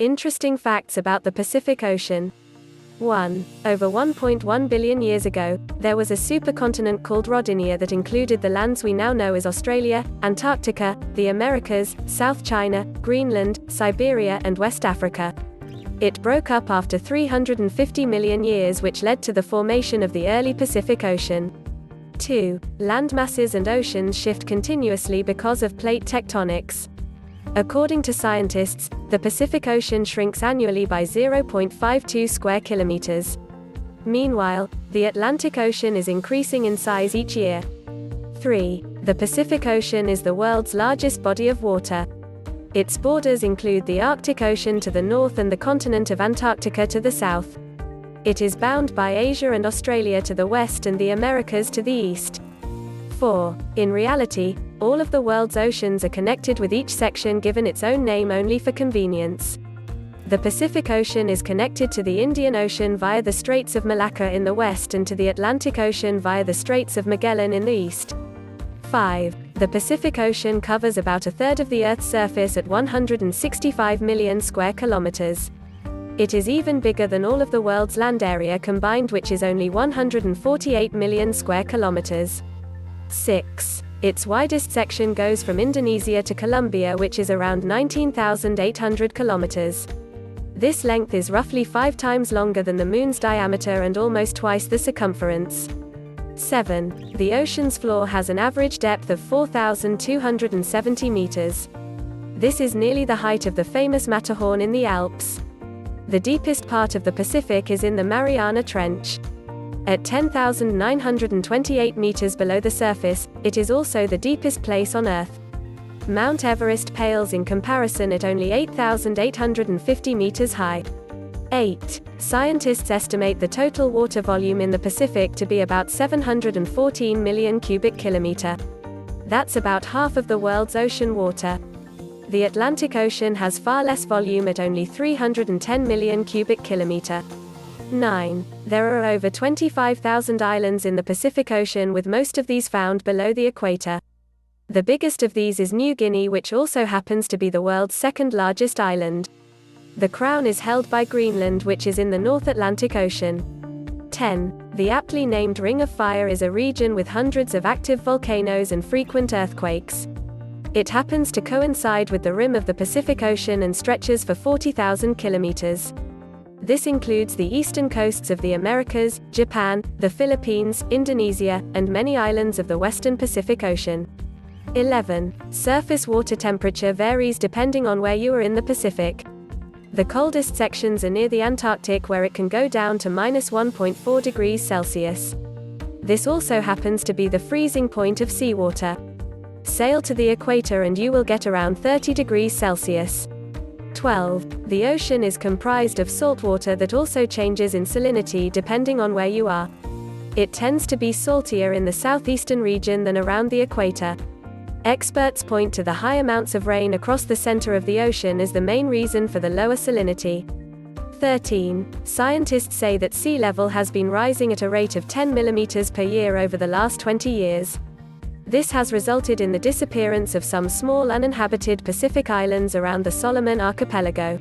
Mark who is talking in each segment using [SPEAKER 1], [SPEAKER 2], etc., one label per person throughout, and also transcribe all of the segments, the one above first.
[SPEAKER 1] Interesting facts about the Pacific Ocean. 1. Over 1.1 billion years ago, there was a supercontinent called Rodinia that included the lands we now know as Australia, Antarctica, the Americas, South China, Greenland, Siberia and West Africa. It broke up after 350 million years, which led to the formation of the early Pacific Ocean. 2. Landmasses and oceans shift continuously because of plate tectonics. According to scientists, the Pacific Ocean shrinks annually by 0.52 square kilometers. Meanwhile, the Atlantic Ocean is increasing in size each year. 3. The Pacific Ocean is the world's largest body of water. Its borders include the Arctic Ocean to the north and the continent of Antarctica to the south. It is bound by Asia and Australia to the west and the Americas to the east. 4. In reality, all of the world's oceans are connected, with each section given its own name only for convenience. The Pacific Ocean is connected to the Indian Ocean via the Straits of Malacca in the west and to the Atlantic Ocean via the Straits of Magellan in the east. 5. The Pacific Ocean covers about a third of the Earth's surface at 165 million square kilometers. It is even bigger than all of the world's land area combined, which is only 148 million square kilometers. 6. Its widest section goes from Indonesia to Colombia, which is around 19,800 kilometers. This length is roughly 5 times longer than the Moon's diameter and almost twice the circumference. 7. The ocean's floor has an average depth of 4,270 meters. This is nearly the height of the famous Matterhorn in the Alps. The deepest part of the Pacific is in the Mariana Trench. At 10,928 meters below the surface, it is also the deepest place on Earth. Mount Everest pales in comparison at only 8,850 meters high. 8. Scientists estimate the total water volume in the Pacific to be about 714 million cubic kilometer. That's about half of the world's ocean water. The Atlantic Ocean has far less volume at only 310 million cubic kilometer. 9. There are over 25,000 islands in the Pacific Ocean, with most of these found below the equator. The biggest of these is New Guinea, which also happens to be the world's second largest island. The crown is held by Greenland, which is in the North Atlantic Ocean. 10. The aptly named Ring of Fire is a region with hundreds of active volcanoes and frequent earthquakes. It happens to coincide with the rim of the Pacific Ocean and stretches for 40,000 kilometers. This includes the eastern coasts of the Americas, Japan, the Philippines, Indonesia, and many islands of the western Pacific Ocean. 11. Surface water temperature varies depending on where you are in the Pacific. The coldest sections are near the Antarctic, where it can go down to -1.4 degrees Celsius. This also happens to be the freezing point of seawater. Sail to the equator and you will get around 30 degrees Celsius. 12. The ocean is comprised of saltwater that also changes in salinity depending on where you are. It tends to be saltier in the southeastern region than around the equator. Experts point to the high amounts of rain across the center of the ocean as the main reason for the lower salinity. 13. Scientists say that sea level has been rising at a rate of 10 millimeters per year over the last 20 years. This has resulted in the disappearance of some small uninhabited Pacific islands around the Solomon Archipelago.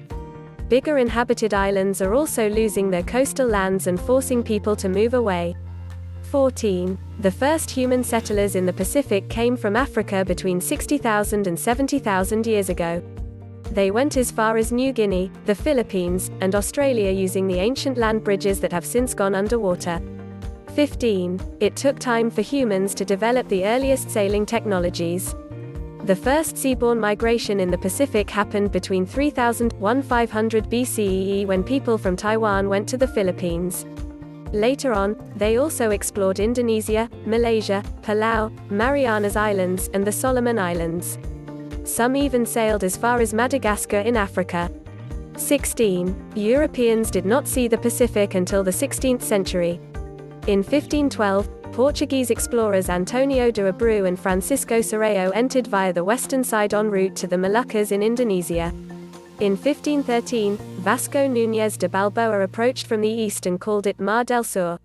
[SPEAKER 1] Bigger inhabited islands are also losing their coastal lands and forcing people to move away. 14. The first human settlers in the Pacific came from Africa between 60,000 and 70,000 years ago. They went as far as New Guinea, the Philippines, and Australia using the ancient land bridges that have since gone underwater. 15. It took time for humans to develop the earliest sailing technologies. The first seaborne migration in the Pacific happened between 3000 and 1500 BCE when people from Taiwan went to the Philippines. Later on, they also explored Indonesia, Malaysia, Palau, Marianas Islands, and the Solomon Islands. Some even sailed as far as Madagascar in Africa. 16. Europeans did not see the Pacific until the 16th century. In 1512, Portuguese explorers Antonio de Abreu and Francisco Serrao entered via the western side en route to the Moluccas in Indonesia. In 1513, Vasco Núñez de Balboa approached from the east and called it Mar del Sur.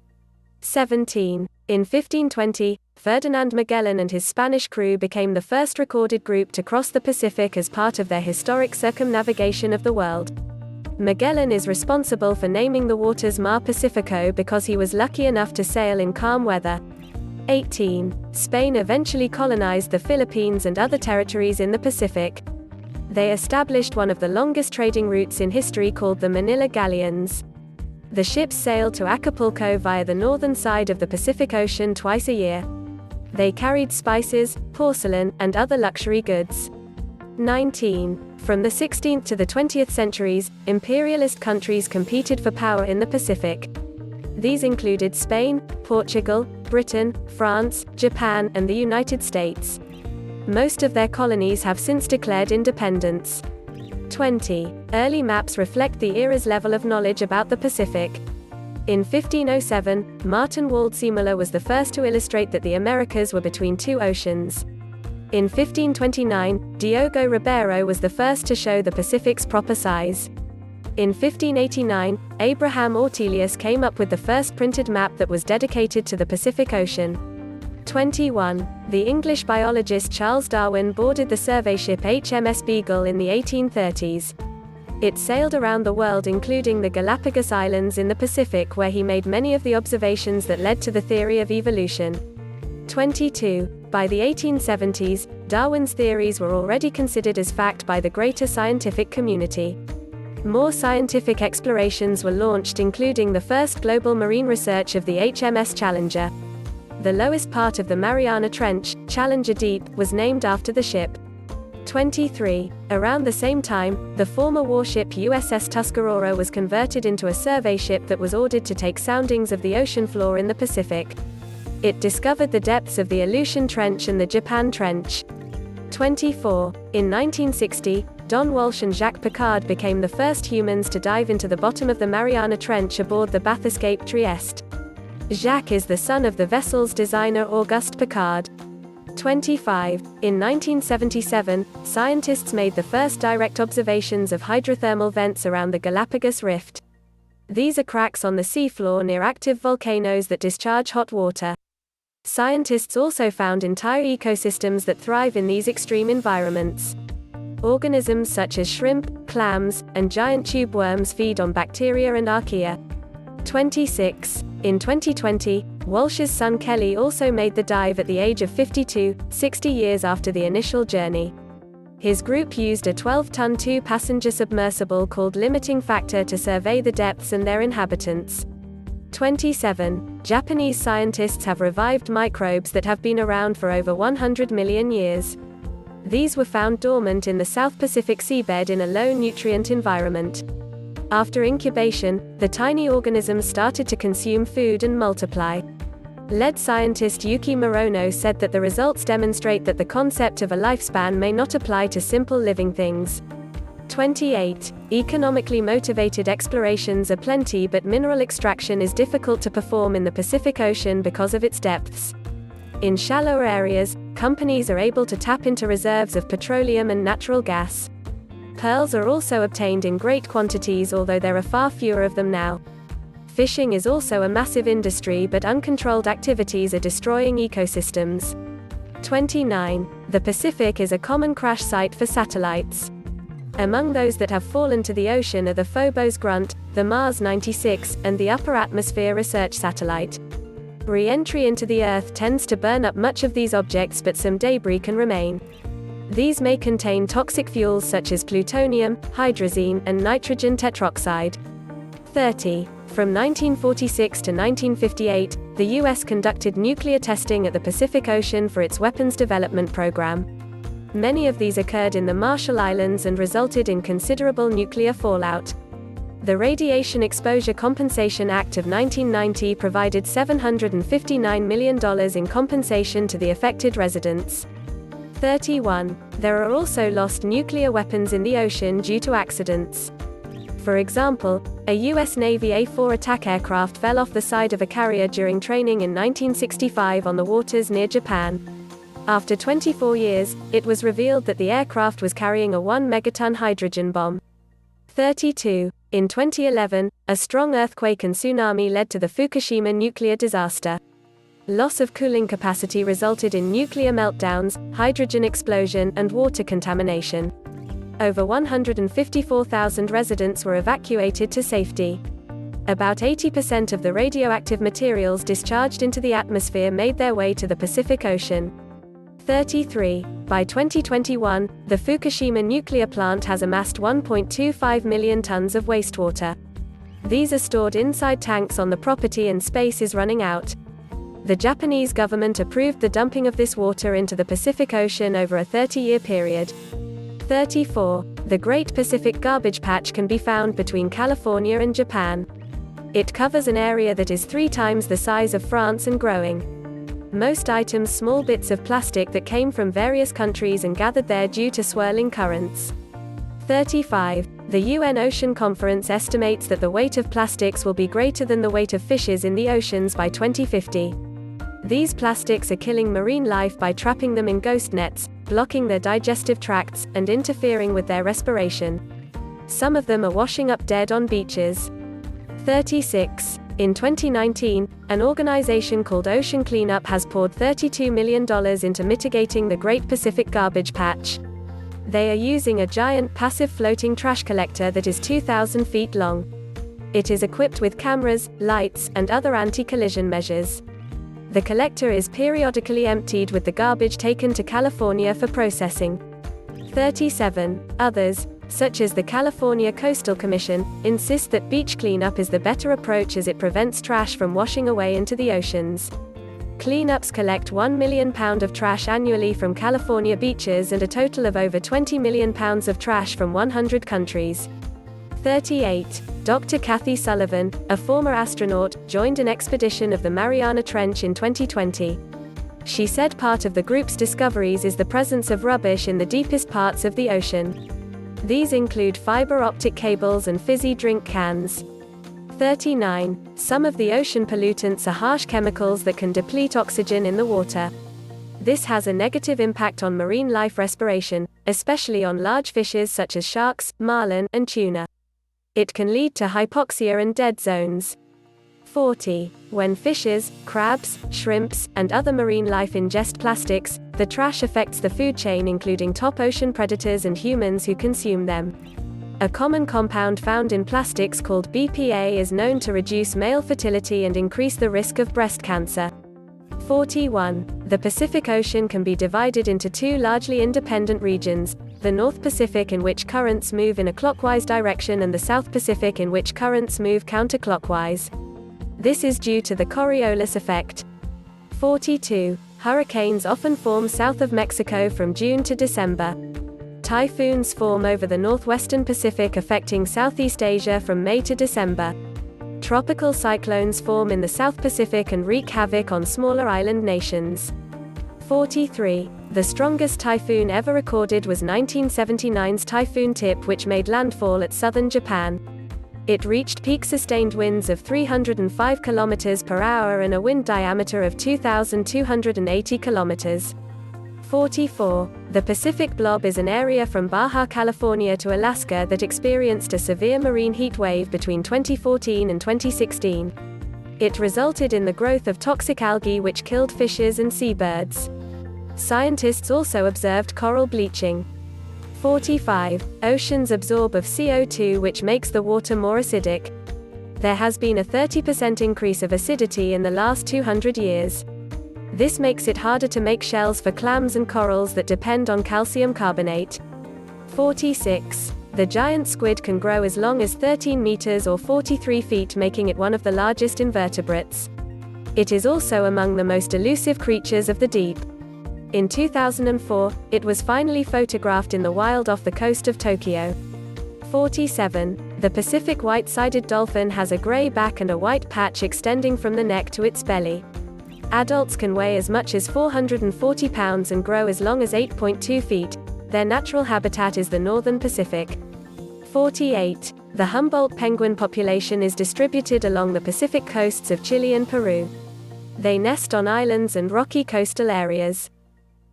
[SPEAKER 1] 17. In 1520, Ferdinand Magellan and his Spanish crew became the first recorded group to cross the Pacific as part of their historic circumnavigation of the world. Magellan is responsible for naming the waters Mar Pacifico because he was lucky enough to sail in calm weather. 18. Spain eventually colonized the Philippines and other territories in the Pacific. They established one of the longest trading routes in history called the Manila Galleons. The ships sailed to Acapulco via the northern side of the Pacific Ocean twice a year. They carried spices, porcelain, and other luxury goods. 19. From the 16th to the 20th centuries, imperialist countries competed for power in the Pacific. These included Spain, Portugal, Britain, France, Japan, and the United States. Most of their colonies have since declared independence. 20. Early maps reflect the era's level of knowledge about the Pacific. In 1507, Martin Waldseemüller was the first to illustrate that the Americas were between two oceans. In 1529, Diogo Ribeiro was the first to show the Pacific's proper size. In 1589, Abraham Ortelius came up with the first printed map that was dedicated to the Pacific Ocean. 21. The English biologist Charles Darwin boarded the survey ship HMS Beagle in the 1830s. It sailed around the world including the Galapagos Islands in the Pacific where he made many of the observations that led to the theory of evolution. 22. By the 1870s, Darwin's theories were already considered as fact by the greater scientific community. More scientific explorations were launched including the first global marine research of the HMS Challenger. The lowest part of the Mariana Trench, Challenger Deep, was named after the ship. 23. Around the same time, the former warship USS Tuscarora was converted into a survey ship that was ordered to take soundings of the ocean floor in the Pacific. It discovered the depths of the Aleutian Trench and the Japan Trench. 24. In 1960, Don Walsh and Jacques Piccard became the first humans to dive into the bottom of the Mariana Trench aboard the Bathyscaphe Trieste. Jacques is the son of the vessel's designer Auguste Piccard. 25. In 1977, scientists made the first direct observations of hydrothermal vents around the Galapagos Rift. These are cracks on the seafloor near active volcanoes that discharge hot water. Scientists also found entire ecosystems that thrive in these extreme environments. Organisms such as shrimp, clams, and giant tube worms feed on bacteria and archaea. 26. In 2020, Walsh's son Kelly also made the dive at the age of 52, 60 years after the initial journey. His group used a 12-ton two-passenger submersible called Limiting Factor to survey the depths and their inhabitants. 27. Japanese scientists have revived microbes that have been around for over 100 million years. These were found dormant in the South Pacific seabed in a low-nutrient environment. After incubation, the tiny organisms started to consume food and multiply. Lead scientist Yuki Morono said that the results demonstrate that the concept of a lifespan may not apply to simple living things. 28. Economically motivated explorations are plenty, but mineral extraction is difficult to perform in the Pacific Ocean because of its depths. In shallower areas, companies are able to tap into reserves of petroleum and natural gas. Pearls are also obtained in great quantities, although there are far fewer of them now. Fishing is also a massive industry, but uncontrolled activities are destroying ecosystems. 29. The Pacific is a common crash site for satellites. Among those that have fallen to the ocean are the Phobos Grunt, the Mars 96, and the Upper Atmosphere Research Satellite. Re-entry into the Earth tends to burn up much of these objects, but some debris can remain. These may contain toxic fuels such as plutonium, hydrazine, and nitrogen tetroxide. 30. From 1946 to 1958, the U.S. conducted nuclear testing at the Pacific Ocean for its weapons development program. Many of these occurred in the Marshall Islands and resulted in considerable nuclear fallout. The Radiation Exposure Compensation Act of 1990 provided $759 million in compensation to the affected residents. 31. There are also lost nuclear weapons in the ocean due to accidents. For example, a U.S. Navy A-4 attack aircraft fell off the side of a carrier during training in 1965 on the waters near Japan. After 24 years, it was revealed that the aircraft was carrying a 1-megaton hydrogen bomb. 32. In 2011, a strong earthquake and tsunami led to the Fukushima nuclear disaster. Loss of cooling capacity resulted in nuclear meltdowns, hydrogen explosion, and water contamination. over 154,000 residents were evacuated to safety. About 80% of the radioactive materials discharged into the atmosphere made their way to the Pacific Ocean. 33. By 2021, the Fukushima nuclear plant has amassed 1.25 million tons of wastewater. These are stored inside tanks on the property and space is running out. The Japanese government approved the dumping of this water into the Pacific Ocean over a 30-year period. 34. The Great Pacific Garbage Patch can be found between California and Japan. It covers an area that is 3 times the size of France and growing. Most items small bits of plastic that came from various countries and gathered there due to swirling currents. 35. The UN Ocean Conference estimates that the weight of plastics will be greater than the weight of fishes in the oceans by 2050. These plastics are killing marine life by trapping them in ghost nets, blocking their digestive tracts, and interfering with their respiration. Some of them are washing up dead on beaches. 36. In 2019, an organization called Ocean Cleanup has poured $32 million into mitigating the Great Pacific Garbage Patch. They are using a giant passive floating trash collector that is 2,000 feet long. It is equipped with cameras, lights, and other anti-collision measures. The collector is periodically emptied with the garbage taken to California for processing. 37. Others, such as the California Coastal Commission, insist that beach cleanup is the better approach as it prevents trash from washing away into the oceans. Cleanups collect 1 million pounds of trash annually from California beaches and a total of over 20 million pounds of trash from 100 countries. 38. Dr. Kathy Sullivan, a former astronaut, joined an expedition of the Mariana Trench in 2020. She said part of the group's discoveries is the presence of rubbish in the deepest parts of the ocean. These include fiber optic cables and fizzy drink cans. 39. Some of the ocean pollutants are harsh chemicals that can deplete oxygen in the water. This has a negative impact on marine life respiration, especially on large fishes such as sharks, marlin, and tuna. It can lead to hypoxia and dead zones. 40. When fishes, crabs, shrimps, and other marine life ingest plastics, the trash affects the food chain including top ocean predators and humans who consume them. A common compound found in plastics called BPA is known to reduce male fertility and increase the risk of breast cancer. 41. The Pacific Ocean can be divided into 2 largely independent regions, the North Pacific in which currents move in a clockwise direction and the South Pacific in which currents move counterclockwise. This is due to the Coriolis effect. 42. Hurricanes often form south of Mexico from June to December. Typhoons form over the northwestern Pacific affecting Southeast Asia from May to December. Tropical cyclones form in the South Pacific and wreak havoc on smaller island nations. 43. The strongest typhoon ever recorded was 1979's Typhoon Tip, which made landfall at southern Japan. It reached peak sustained winds of 305 km per hour and a wind diameter of 2,280 km. 44. The Pacific Blob is an area from Baja California to Alaska that experienced a severe marine heat wave between 2014 and 2016. It resulted in the growth of toxic algae which killed fishes and seabirds. Scientists also observed coral bleaching. 45. Oceans absorb of CO2 which makes the water more acidic. There has been a 30% increase of acidity in the last 200 years. This makes it harder to make shells for clams and corals that depend on calcium carbonate. 46. The giant squid can grow as long as 13 meters or 43 feet, making it one of the largest invertebrates. It is also among the most elusive creatures of the deep. In 2004, it was finally photographed in the wild off the coast of Tokyo. 47. The Pacific white-sided dolphin has a gray back and a white patch extending from the neck to its belly. Adults can weigh as much as 440 pounds and grow as long as 8.2 feet. Their natural habitat is the northern Pacific. 48. The Humboldt penguin population is distributed along the Pacific coasts of Chile and Peru. They nest on islands and rocky coastal areas.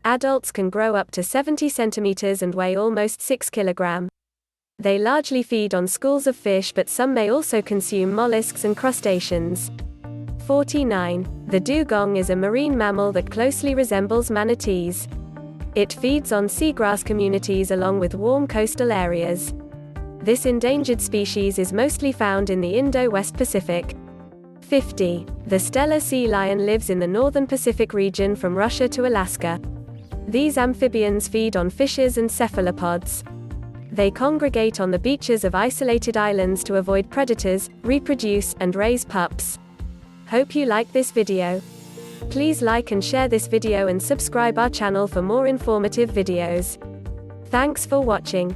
[SPEAKER 1] Adults can grow up to 70 centimeters and weigh almost 6 kilograms. They largely feed on schools of fish, but some may also consume mollusks and crustaceans. 49. The dugong is a marine mammal that closely resembles manatees. It feeds on seagrass communities along with warm coastal areas. This endangered species is mostly found in the Indo-West Pacific. 50. The Steller sea lion lives in the northern Pacific region from Russia to Alaska. These amphibians feed on fishes and cephalopods. They congregate on the beaches of isolated islands to avoid predators, reproduce, and raise pups. Hope you like this video. Please like and share this video and subscribe our channel for more informative videos. Thanks for watching.